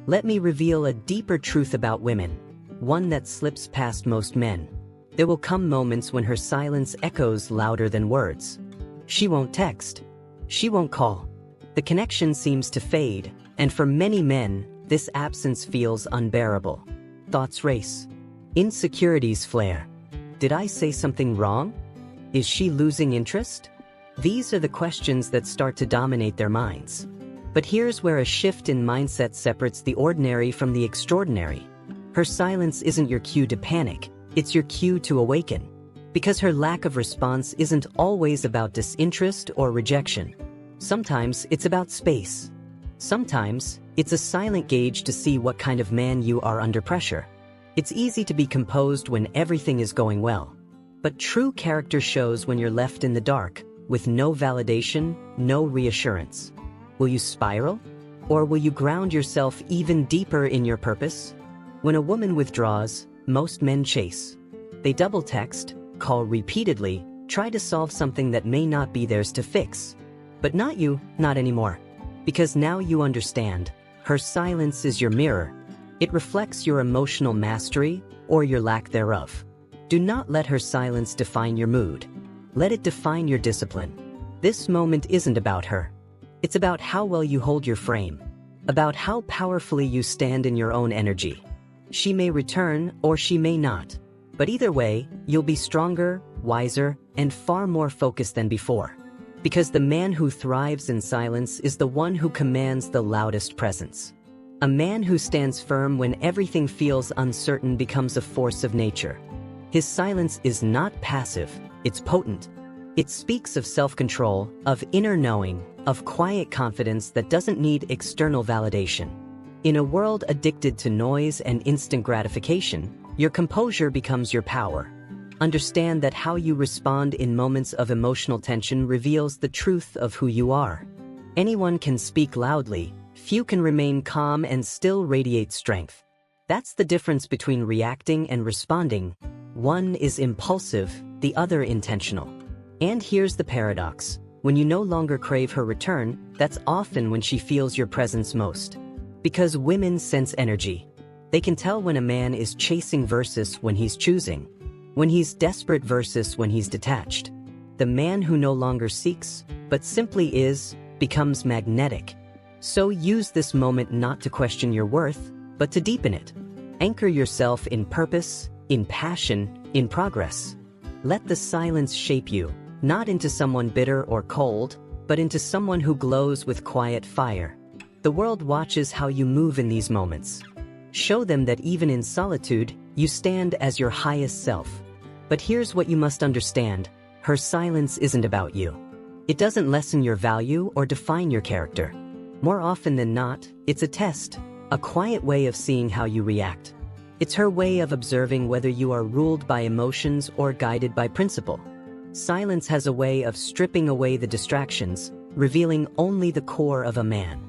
Let me reveal a deeper truth about women, one that slips past most men. There will come moments when her silence echoes louder than words. She won't text. She won't call. The connection seems to fade, and for many men, this absence feels unbearable. Thoughts race. Insecurities flare. Did I say something wrong? Is she losing interest? These are the questions that start to dominate their minds. But here's where a shift in mindset separates the ordinary from the extraordinary. Her silence isn't your cue to panic, it's your cue to awaken. Because her lack of response isn't always about disinterest or rejection. Sometimes it's about space. Sometimes it's a silent gauge to see what kind of man you are under pressure. It's easy to be composed when everything is going well. But true character shows when you're left in the dark, with no validation, no reassurance. Will you spiral? Or will you ground yourself even deeper in your purpose? When a woman withdraws, most men chase. They double text, call repeatedly, try to solve something that may not be theirs to fix. But not you, not anymore. Because now you understand, her silence is your mirror. It reflects your emotional mastery or your lack thereof. Do not let her silence define your mood. Let it define your discipline. This moment isn't about her. It's about how well you hold your frame, about how powerfully you stand in your own energy. She may return or she may not, but either way, you'll be stronger, wiser, and far more focused than before. Because the man who thrives in silence is the one who commands the loudest presence. A man who stands firm when everything feels uncertain becomes a force of nature. His silence is not passive, it's potent. It speaks of self-control, of inner knowing, of quiet confidence that doesn't need external validation. In a world addicted to noise and instant gratification, your composure becomes your power. Understand that how you respond in moments of emotional tension reveals the truth of who you are. Anyone can speak loudly, few can remain calm and still radiate strength. That's the difference between reacting and responding. One is impulsive, the other intentional. And here's the paradox. When you no longer crave her return, that's often when she feels your presence most. Because women sense energy. They can tell when a man is chasing versus when he's choosing. When he's desperate versus when he's detached. The man who no longer seeks, but simply is, becomes magnetic. So use this moment not to question your worth, but to deepen it. Anchor yourself in purpose, in passion, in progress. Let the silence shape you, not into someone bitter or cold, but into someone who glows with quiet fire. The world watches how you move in these moments. Show them that even in solitude, you stand as your highest self. But here's what you must understand. Her silence isn't about you. It doesn't lessen your value or define your character. More often than not, it's a test, a quiet way of seeing how you react. It's her way of observing whether you are ruled by emotions or guided by principle. Silence has a way of stripping away the distractions, revealing only the core of a man.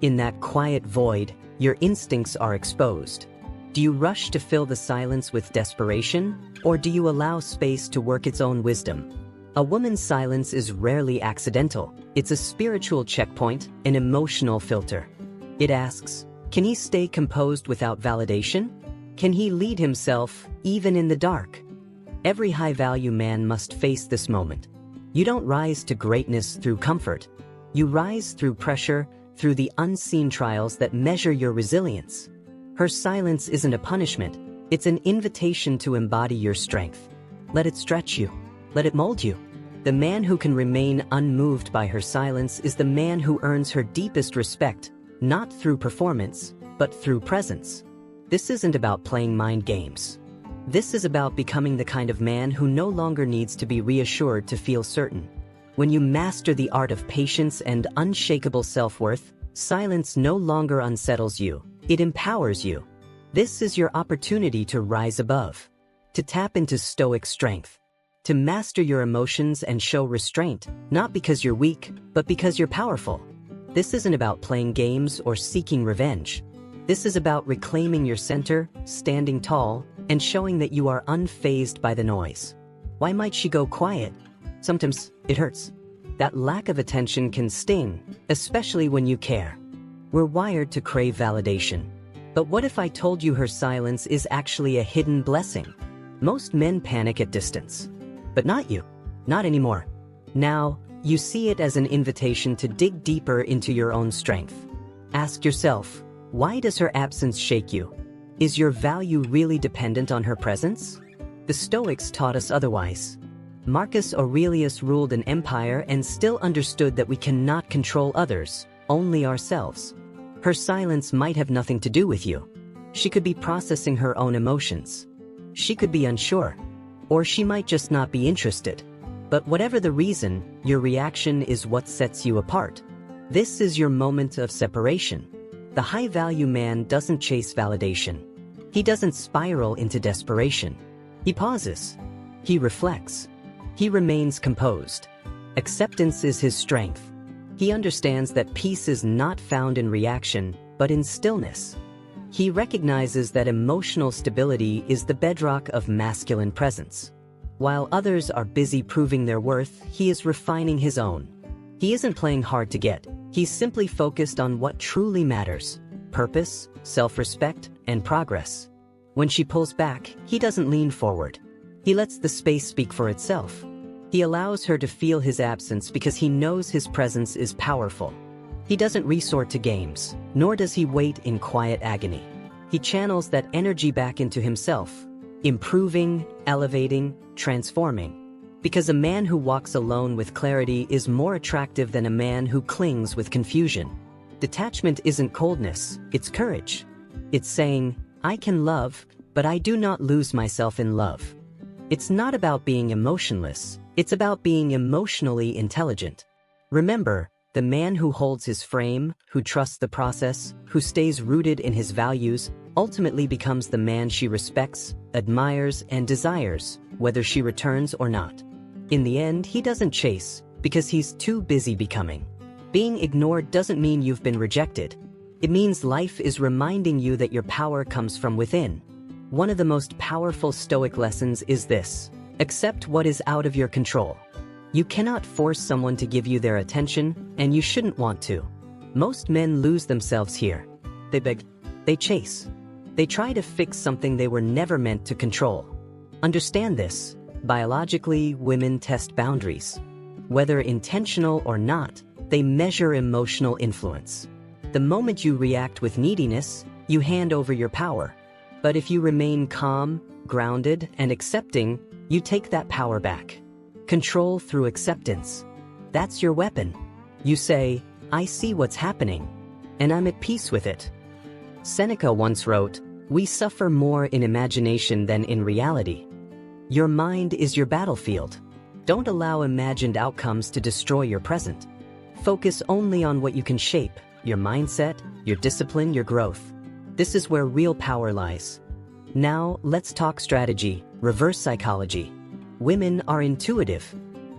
In that quiet void, your instincts are exposed. Do you rush to fill the silence with desperation, or do you allow space to work its own wisdom? A woman's silence is rarely accidental. It's a spiritual checkpoint, an emotional filter. It asks, can he stay composed without validation? Can he lead himself, even in the dark? Every high-value man must face this moment. You don't rise to greatness through comfort. You rise through pressure, through the unseen trials that measure your resilience. Her silence isn't a punishment, it's an invitation to embody your strength. Let it stretch you. Let it mold you. The man who can remain unmoved by her silence is the man who earns her deepest respect, not through performance, but through presence. This isn't about playing mind games. This is about becoming the kind of man who no longer needs to be reassured to feel certain. When you master the art of patience and unshakable self-worth, silence no longer unsettles you, it empowers you. This is your opportunity to rise above, to tap into stoic strength, to master your emotions and show restraint, not because you're weak, but because you're powerful. This isn't about playing games or seeking revenge. This is about reclaiming your center, standing tall, and showing that you are unfazed by the noise. Why might she go quiet? Sometimes it hurts. That lack of attention can sting, especially when you care. We're wired to crave validation. But what if I told you her silence is actually a hidden blessing? Most men panic at distance. But not you. Not anymore. Now, you see it as an invitation to dig deeper into your own strength. Ask yourself, why does her absence shake you? Is your value really dependent on her presence? The Stoics taught us otherwise. Marcus Aurelius ruled an empire and still understood that we cannot control others, only ourselves. Her silence might have nothing to do with you. She could be processing her own emotions. She could be unsure. Or she might just not be interested. But whatever the reason, your reaction is what sets you apart. This is your moment of separation. The high-value man doesn't chase validation. He doesn't spiral into desperation. He pauses. He reflects. He remains composed. Acceptance is his strength. He understands that peace is not found in reaction, but in stillness. He recognizes that emotional stability is the bedrock of masculine presence. While others are busy proving their worth, he is refining his own. He isn't playing hard to get. He's simply focused on what truly matters: purpose, self-respect, and progress. When she pulls back, he doesn't lean forward. He lets the space speak for itself. He allows her to feel his absence because he knows his presence is powerful. He doesn't resort to games, nor does he wait in quiet agony. He channels that energy back into himself, improving, elevating, transforming. Because a man who walks alone with clarity is more attractive than a man who clings with confusion. Detachment isn't coldness, it's courage. It's saying, I can love, but I do not lose myself in love. It's not about being emotionless, it's about being emotionally intelligent. Remember, the man who holds his frame, who trusts the process, who stays rooted in his values, ultimately becomes the man she respects, admires, and desires, whether she returns or not. In the end, he doesn't chase, because he's too busy becoming. Being ignored doesn't mean you've been rejected. It means life is reminding you that your power comes from within. One of the most powerful Stoic lessons is this: accept what is out of your control. You cannot force someone to give you their attention, and you shouldn't want to. Most men lose themselves here. They beg, they chase. They try to fix something they were never meant to control. Understand this. Biologically, women test boundaries. Whether intentional or not, they measure emotional influence. The moment you react with neediness, you hand over your power. But if you remain calm, grounded, and accepting, you take that power back. Control through acceptance. That's your weapon. You say, I see what's happening, and I'm at peace with it. Seneca once wrote, we suffer more in imagination than in reality. Your mind is your battlefield. Don't allow imagined outcomes to destroy your present. Focus only on what you can shape: your mindset, your discipline, your growth. This is where real power lies. Now, let's talk strategy, reverse psychology. Women are intuitive.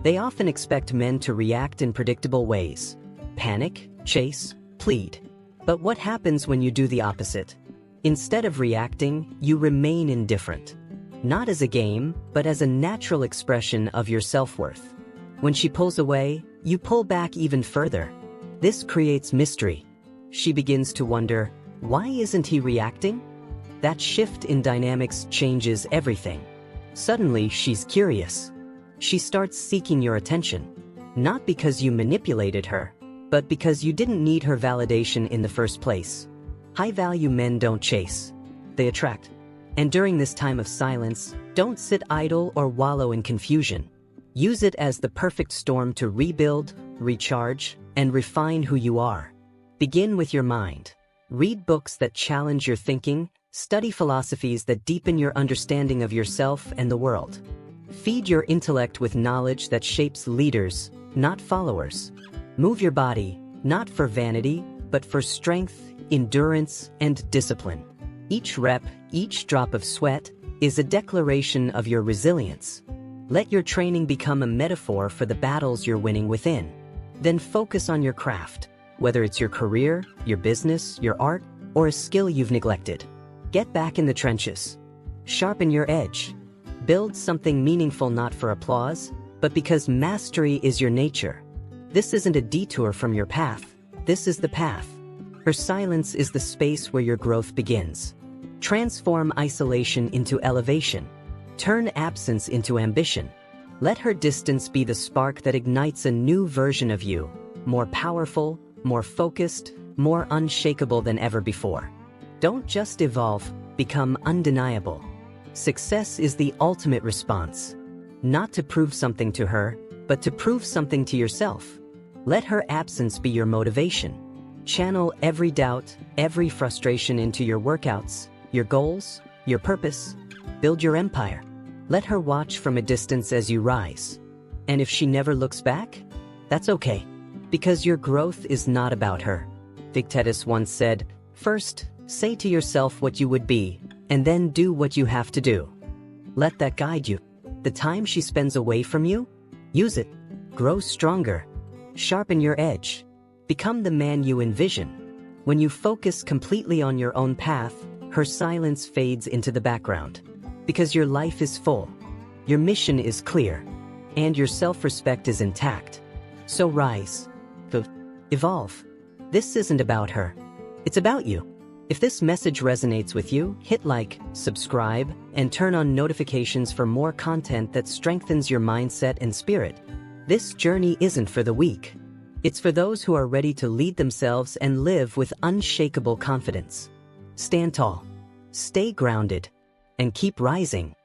They often expect men to react in predictable ways: panic, chase, plead. But what happens when you do the opposite? Instead of reacting, you remain indifferent. Not as a game, but as a natural expression of your self-worth. When she pulls away, you pull back even further. This creates mystery. She begins to wonder, why isn't he reacting? That shift in dynamics changes everything. Suddenly, she's curious. She starts seeking your attention. Not because you manipulated her, but because you didn't need her validation in the first place. High-value men don't chase. They attract. And during this time of silence, don't sit idle or wallow in confusion. Use it as the perfect storm to rebuild, recharge, and refine who you are. Begin with your mind. Read books that challenge your thinking, study philosophies that deepen your understanding of yourself and the world. Feed your intellect with knowledge that shapes leaders, not followers. Move your body, not for vanity, but for strength, endurance, and discipline. Each rep, each drop of sweat, is a declaration of your resilience. Let your training become a metaphor for the battles you're winning within. Then focus on your craft, whether it's your career, your business, your art, or a skill you've neglected. Get back in the trenches. Sharpen your edge. Build something meaningful not for applause, but because mastery is your nature. This isn't a detour from your path. This is the path. Her silence is the space where your growth begins. Transform isolation into elevation. Turn absence into ambition. Let her distance be the spark that ignites a new version of you, more powerful, more focused, more unshakable than ever before. Don't just evolve, become undeniable. Success is the ultimate response. Not to prove something to her, but to prove something to yourself. Let her absence be your motivation. Channel every doubt, every frustration into your workouts, your goals, your purpose. Build your empire. Let her watch from a distance as you rise. And if she never looks back, that's okay, because your growth is not about her. Epictetus once said, "First, say to yourself what you would be, and then do what you have to do." Let that guide you. The time she spends away from you, use it. Grow stronger. Sharpen your edge. Become the man you envision. When you focus completely on your own path, her silence fades into the background. Because your life is full, your mission is clear, and your self-respect is intact. So rise. Evolve. This isn't about her. It's about you. If this message resonates with you, hit like, subscribe, and turn on notifications for more content that strengthens your mindset and spirit. This journey isn't for the weak. It's for those who are ready to lead themselves and live with unshakable confidence. Stand tall, stay grounded, and keep rising.